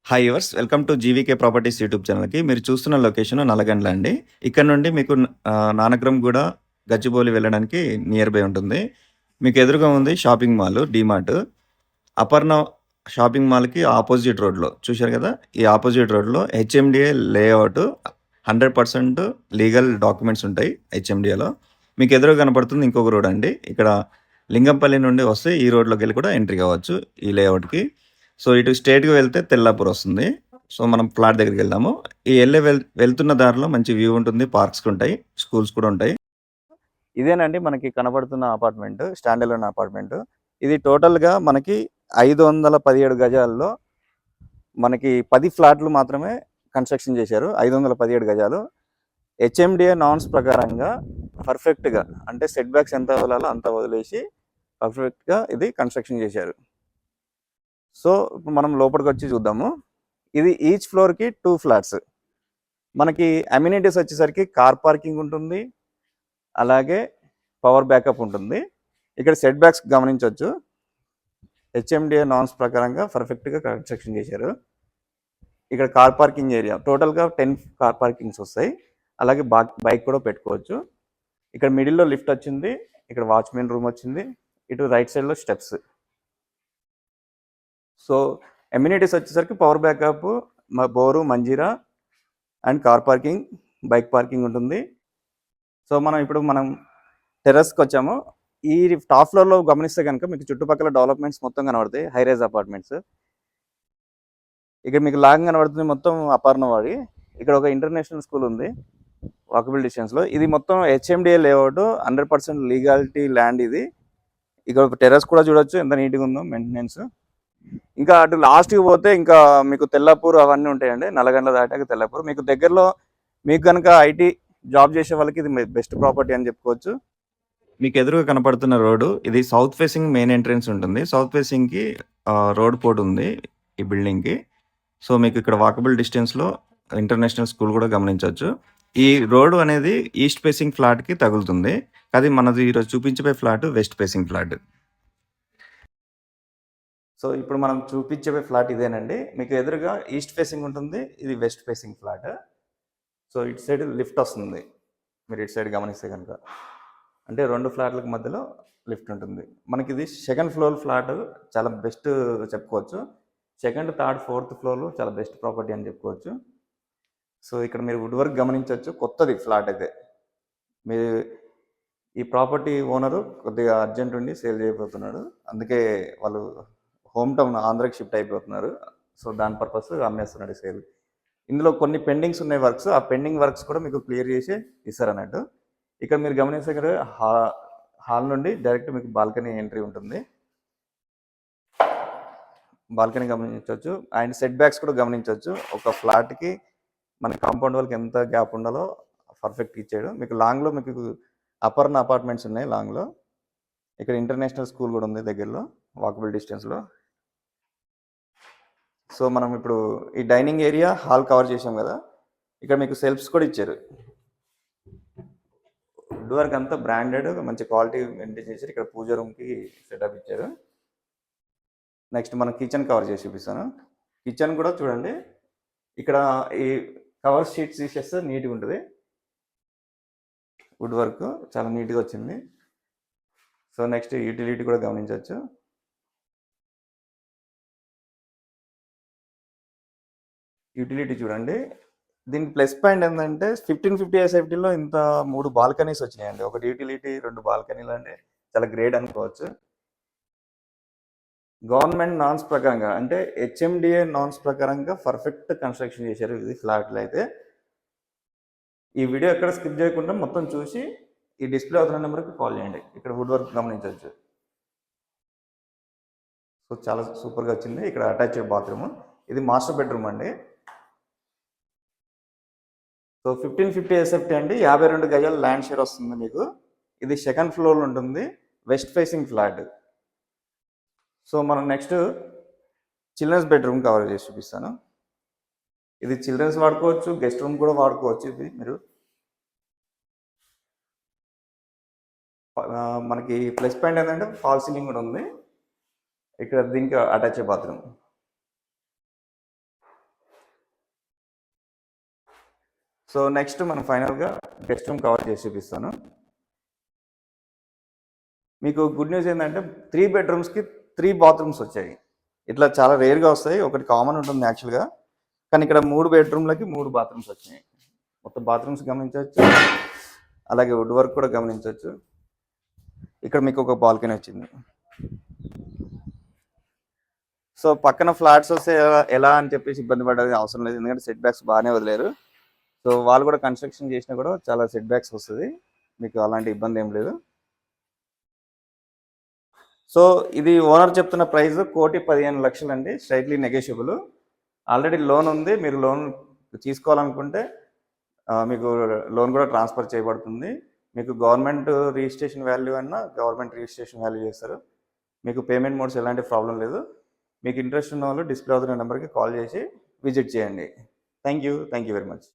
Hi yours welcome to GVK properties YouTube ఛానల్‌కి. మీరు చూస్తున్న లొకేషన్ నల్లగండ్ల అండి. ఇక్కడ నుండి మీకు నానక్రమ్‌గూడ, గచ్చిబౌలి వెళ్ళడానికి నియర్ బై ఉంటుంది. మీకు ఎదురుగా ఉంది shopping mall DMart. Aparna shopping మాల్‌కి ఆపోజిట్ రోడ్‌లో చూశారు కదా! ఈ ఆపోజిట్ రోడ్‌లో హెచ్ఎండిఏ లేఅవుట్ 100% లీగల్ డాక్యుమెంట్స్ ఉంటాయి హెచ్ఎండిఏలో. మీకు ఎదురుగా కనపడుతుంది ఇంకొక రోడ్ అండి. ఇక్కడ లింగంపల్లి నుండి వస్తే ఈ రోడ్‌లోకెళ్ళి కూడా ఎంట్రీ కావచ్చు ఈ లేఅవుట్‌కి. సో, ఇటు స్ట్రెయిట్‌గా వెళ్తే తెల్లాపూర్ వస్తుంది. సో, మనం ఫ్లాట్ దగ్గరికి వెళ్దాము. ఈ వెళ్తున్న దారిలో మంచి వ్యూ ఉంటుంది. పార్క్స్ ఉంటాయి. స్కూల్స్ కూడా ఉంటాయి. ఇదేనండి మనకి కనబడుతున్న అపార్ట్మెంట్. Stand alone apartment. ఇది టోటల్‌గా మనకి 517 గజాల్లో మనకి 10 ఫ్లాట్లు మాత్రమే కన్స్ట్రక్షన్ చేశారు. 517 గజాలు. హెచ్ఎండిఏ నార్మ్స్ ప్రకారంగా పర్ఫెక్ట్‌గా అంటే సెట్ బ్యాక్స్ ఎంత వదలాలో అంత వదిలేసి పర్ఫెక్ట్‌గా ఇది కన్స్ట్రక్షన్ చేశారు. సో, ఇప్పుడు మనం లోపలికి వచ్చి చూద్దాము. ఇది ఈచ్ ఫ్లోర్‌కి 2 ఫ్లాట్స్. మనకి అమ్యూనిటీస్ వచ్చేసరికి కార్ పార్కింగ్ ఉంటుంది. అలాగే పవర్ బ్యాకప్ ఉంటుంది. ఇక్కడ సెట్ బ్యాక్స్ గమనించవచ్చు. హెచ్ఎండిఏ నార్మ్స్ ప్రకారంగా పర్ఫెక్ట్‌గా కన్స్ట్రక్షన్ చేశారు. ఇక్కడ కార్ పార్కింగ్ ఏరియా టోటల్‌గా 10 కార్ పార్కింగ్స్ వస్తాయి. అలాగే బైక్ కూడా పెట్టుకోవచ్చు. ఇక్కడ మిడిల్‌లో లిఫ్ట్ వచ్చింది. ఇక్కడ వాచ్‌మెన్ రూమ్ వచ్చింది. ఇటు రైట్ సైడ్‌లో స్టెప్స్. సో, అమ్యూనిటీస్ వచ్చేసరికి power backup, bore, Manjeera and car parking, bike parking ఉంటుంది. సో, మనం టెర్రస్‌కి వచ్చాము. ఈ టాప్ ఫ్లోర్‌లో గమనిస్తే కనుక మీకు చుట్టుపక్కల డెవలప్మెంట్స్ మొత్తం కనబడతాయి. High rise apartments. ఇక్కడ మీకు లాగా కనబడుతుంది మొత్తం అపర్ణవాడి. ఇక్కడ ఒక ఇంటర్నేషనల్ స్కూల్ ఉంది వాకబుల్ డిస్టెన్స్లో. ఇది మొత్తం హెచ్ఎండిఏ లేఅవుట్ 100% లీగాలిటీ ల్యాండ్ ఇది. ఇక్కడ టెర్రస్ కూడా చూడొచ్చు ఎంత నీట్గా ఉందో మెయింటెనెన్స్. ఇంకా అటు లాస్ట్కి పోతే ఇంకా మీకు తెల్లాపూర్ అవన్నీ ఉంటాయండి. నల్లగండ్ల దాటాక తెల్లాపూర్. మీకు దగ్గరలో మీకు కనుక ఐటీ జాబ్ చేసే వాళ్ళకి ఇది బెస్ట్ ప్రాపర్టీ అని చెప్పుకోవచ్చు. మీకు ఎదురుగా కనపడుతున్న రోడ్డు ఇది సౌత్ ఫేసింగ్ మెయిన్ ఎంట్రన్స్ ఉంటుంది. సౌత్ ఫేసింగ్కి రోడ్ పోర్ట్ ఉంది ఈ బిల్డింగ్కి. సో, మీకు ఇక్కడ వాకబుల్ డిస్టెన్స్లో ఇంటర్నేషనల్ స్కూల్ కూడా గమనించవచ్చు. ఈ రోడ్డు అనేది ఈస్ట్ ఫేసింగ్ ఫ్లాట్కి తగులుతుంది. అది మనది ఈరోజు చూపించబోయే flat west facing flat. So, ఇప్పుడు మనం చూపించే ఫ్లాట్ ఇదేనండి. మీకు ఎదురుగా ఈస్ట్ ఫేసింగ్ ఉంటుంది. ఇది వెస్ట్ ఫేసింగ్ ఫ్లాట్. సో, ఇటు సైడ్ లిఫ్ట్ వస్తుంది. మీరు ఇటు సైడ్ గమనిస్తే కనుక అంటే 2 ఫ్లాట్లకు మధ్యలో లిఫ్ట్ ఉంటుంది. మనకి ఇది సెకండ్ ఫ్లోర్ ఫ్లాట్ చాలా బెస్ట్ చెప్పుకోవచ్చు. సెకండ్, థర్డ్, ఫోర్త్ ఫ్లోర్లు చాలా బెస్ట్ ప్రాపర్టీ అని చెప్పుకోవచ్చు. సో, ఇక్కడ మీరు వుడ్ వర్క్ గమనించవచ్చు. కొత్తది ఫ్లాట్ అయితే. మీరు ఈ ప్రాపర్టీ ఓనరు కొద్దిగా అర్జెంట్ ఉండి సేల్ చేయబోతున్నాడు. అందుకే వాళ్ళు హోమ్ టౌన్ ఆంధ్రాకి షిఫ్ట్ అయిపోతున్నారు. సో, దాని పర్పస్ అమ్మేస్తున్నాడు సేల్. ఇందులో కొన్ని పెండింగ్స్ ఉన్నాయి వర్క్స్. ఆ పెండింగ్ వర్క్స్ కూడా మీకు క్లియర్ చేసి ఇస్తారన్నట్టు. ఇక్కడ మీరు గమనిస్తే ఇక్కడ హాల్ నుండి డైరెక్ట్ మీకు బాల్కనీ ఎంట్రీ ఉంటుంది. బాల్కనీ గమనించవచ్చు అండ్ సెట్ బ్యాక్స్ కూడా గమనించవచ్చు. ఒక ఫ్లాట్కి మన కాంపౌండ్ వాళ్ళకి ఎంత గ్యాప్ ఉండాలో పర్ఫెక్ట్ ఇచ్చాడు. మీకు లాంగ్లో మీకు అపర్ణ అపార్ట్మెంట్స్ ఉన్నాయి లాంగ్లో. ఇక్కడ ఇంటర్నేషనల్ స్కూల్ కూడా ఉంది దగ్గరలో వాకబుల్ డిస్టెన్స్లో. సో, మనం ఇప్పుడు ఈ డైనింగ్ ఏరియా హాల్ కవర్ చేసాం కదా. ఇక్కడ మీకు సెల్ఫ్స్ కూడా ఇచ్చారు. వుడ్ వర్క్ అంతా బ్రాండెడ్ మంచి క్వాలిటీ మెయింటైన్ చేశారు. ఇక్కడ పూజ రూమ్కి సెటప్ ఇచ్చారు. నెక్స్ట్ మనం కిచెన్ కవర్ చేసి చూపిస్తాను. కిచెన్ కూడా చూడండి. ఇక్కడ ఈ కవర్ షీట్స్ తీసేస్తే నీట్గా ఉంటుంది. వుడ్ వర్క్ చాలా నీట్గా వచ్చింది. సో, నెక్స్ట్ యూటిలిటీ కూడా గమనించవచ్చు. యూటిలిటీ చూడండి. దీనికి ప్లస్ పాయింట్ ఏంటంటే 1550 SFTలో ఇంత 3 బాల్కనీస్ వచ్చినాయండి. ఒకటి యూటిలిటీ, 2 బాల్కనీలు అంటే చాలా గ్రేట్ అనుకోవచ్చు. గవర్నమెంట్ నార్మ్స్ ప్రకారంగా అంటే హెచ్ఎండిఏ నార్మ్స్ ప్రకారంగా పర్ఫెక్ట్ కన్స్ట్రక్షన్ చేశారు ఇది ఫ్లాట్లు అయితే. ఈ వీడియో ఎక్కడ స్కిప్ చేయకుండా మొత్తం చూసి ఈ డిస్ప్లే అవుతున్న నెంబర్కి కాల్ చేయండి. ఇక్కడ వుడ్ వర్క్ గమనించవచ్చు. సో, చాలా సూపర్గా వచ్చింది. ఇక్కడ అటాచ్డ్ బాత్రూమ్. ఇది మాస్టర్ బెడ్రూమ్ అండి. సో, 1550 SFT అండి. 52 గజాల ల్యాండ్ షేర్ వస్తుంది మీకు. ఇది సెకండ్ ఫ్లోర్లో ఉంటుంది. West facing flat. సో, మనం నెక్స్ట్ చిల్డ్రన్స్ బెడ్రూమ్ కవర్ చేసి చూపిస్తాను. ఇది చిల్డ్రన్స్ వాడుకోవచ్చు, గెస్ట్ రూమ్ కూడా వాడుకోవచ్చు. ఇది మీరు మనకి ప్లస్ పాయింట్ ఏంటంటే ఫాల్ సీలింగ్ కూడా ఉంది. ఇక్కడ దీనికి అటాచ్ బాత్రూమ్. సో నెక్స్ట్ మనం ఫైనల్గా గెస్ట్ రూమ్ కవర్ చేసి చూపిస్తాను. మీకు గుడ్ న్యూస్ ఏంటంటే 3 బెడ్రూమ్స్కి 3 బాత్రూమ్స్ వచ్చాయి. ఇట్లా చాలా రేర్గా వస్తాయి. ఒకటి కామన్ ఉంటుంది యాక్చువల్గా, కానీ ఇక్కడ 3 బెడ్రూమ్లకి 3 బాత్రూమ్స్ వచ్చినాయి. మొత్తం బాత్రూమ్స్ గమనించవచ్చు, అలాగే వుడ్ వర్క్ కూడా గమనించవచ్చు. ఇక్కడ మీకు ఒక బాల్కనీ వచ్చింది. సో పక్కన ఫ్లాట్స్ వస్తే ఎలా అని చెప్పేసి ఇబ్బంది పడేది అవసరం లేదు, ఎందుకంటే సెట్ బ్యాక్స్ బాగానే వదిలేరు. సో వాళ్ళు కూడా కన్స్ట్రక్షన్ చేసినా కూడా చాలా సెట్ బ్యాక్స్ వస్తుంది, మీకు అలాంటి ఇబ్బంది ఏం లేదు. సో ఇది ఓనర్ చెప్తున్న ప్రైస్ 1,15,00,000 అండి, స్ట్రైట్లీ నెగోషియబుల్. ఆల్రెడీ లోన్ ఉంది, మీరు లోన్ తీసుకోవాలనుకుంటే మీకు లోన్ కూడా ట్రాన్స్ఫర్ చేయబడుతుంది. మీకు గవర్నమెంట్ రిజిస్ట్రేషన్ వాల్యూ అన్నా గవర్నమెంట్ రిజిస్ట్రేషన్ వాల్యూ చేస్తారు. మీకు పేమెంట్ మోడ్స్ ఎలాంటి ప్రాబ్లం లేదు. మీకు ఇంట్రెస్ట్ ఉన్న వాళ్ళు డిస్ప్లే అవుతున్న నెంబర్కి కాల్ చేసి విజిట్ చేయండి. Thank you very much.